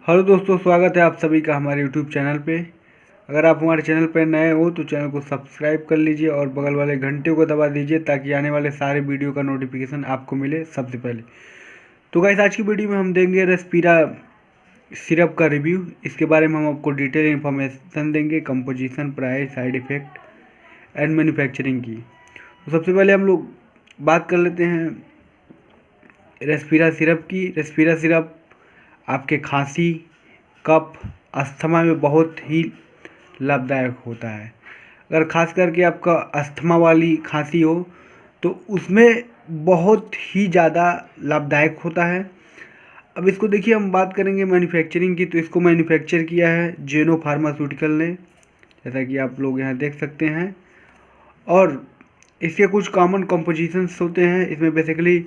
Hello दोस्तों, स्वागत है आप सभी का हमारे यूट्यूब चैनल पे। अगर आप हमारे चैनल पर नए हो तो चैनल को सब्सक्राइब कर लीजिए और बगल वाले घंटे को दबा दीजिए ताकि आने वाले सारे वीडियो का नोटिफिकेशन आपको मिले सबसे पहले। तो गाइस, आज की वीडियो में हम देंगे रेस्पीरा सिरप का रिव्यू। इसके बारे में हम आपको डिटेल इन्फॉर्मेशन देंगे, composition, price, side effect and manufacturing की। तो सबसे पहले हम लोग बात कर लेते हैं रेस्पीरा सिरप की। रेस्पीरा सिरप आपके खांसी, कफ, अस्थमा में बहुत ही लाभदायक होता है। अगर खास करके आपका अस्थमा वाली खांसी हो तो उसमें बहुत ही ज़्यादा लाभदायक होता है। अब इसको देखिए, हम बात करेंगे मैन्युफैक्चरिंग की। तो इसको मैन्युफैक्चर किया है जेनो फार्मास्यूटिकल ने, जैसा कि आप लोग यहाँ देख सकते हैं। और इसके कुछ कॉमन कंपोजिशंस होते हैं। इसमें बेसिकली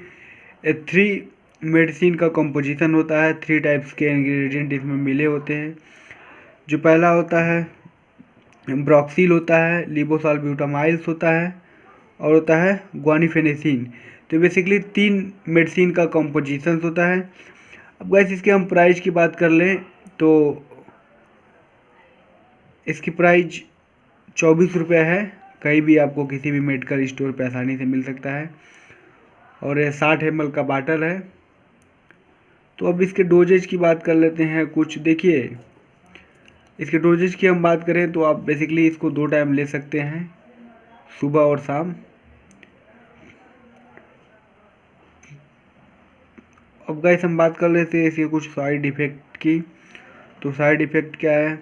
3 मेडिसिन का कंपोजिशन होता है। 3 टाइप्स के इंग्रेडिएंट इसमें मिले होते हैं। जो पहला होता है ब्रोक्सिल होता है, लिबोसाल्ब्यूटामाइल्स होता है और होता है ग्वानिफेनेसिन। तो बेसिकली 3 मेडिसिन का कंपोजिशन होता है। अब गाइस, इसके हम प्राइस की बात कर लें तो इसकी प्राइस 24 रुपये है। कहीं भी आपको किसी भी मेडिकल स्टोर पे आसानी से मिल सकता है और ये 60 ml का बाटल है। तो अब इसके डोजेज की बात कर लेते हैं कुछ। देखिए, इसके डोजेज की हम बात करें तो आप बेसिकली इसको 2 टाइम ले सकते हैं, सुबह और शाम। अब गाइस, हम बात कर लेते हैं इसके कुछ साइड इफ़ेक्ट की। तो साइड इफ़ेक्ट क्या है?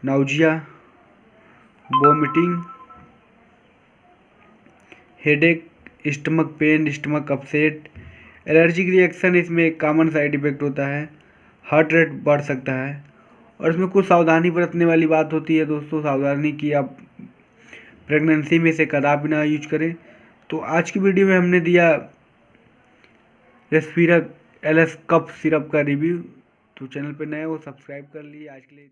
Nausea, vomiting, headache, stomach pain, stomach upset, allergic reaction इसमें एक कॉमन साइड इफ़ेक्ट होता है। हार्ट रेट बढ़ सकता है। और इसमें कुछ सावधानी बरतने वाली बात होती है दोस्तों। सावधानी की आप प्रेगनेंसी में इसे कदापि ना यूज करें। तो आज की वीडियो में हमने दिया रेस्पीरा एलएस कफ सिरप का रिव्यू। तो चैनल पे नए हो, सब्सक्राइब कर लिए। आज के लिए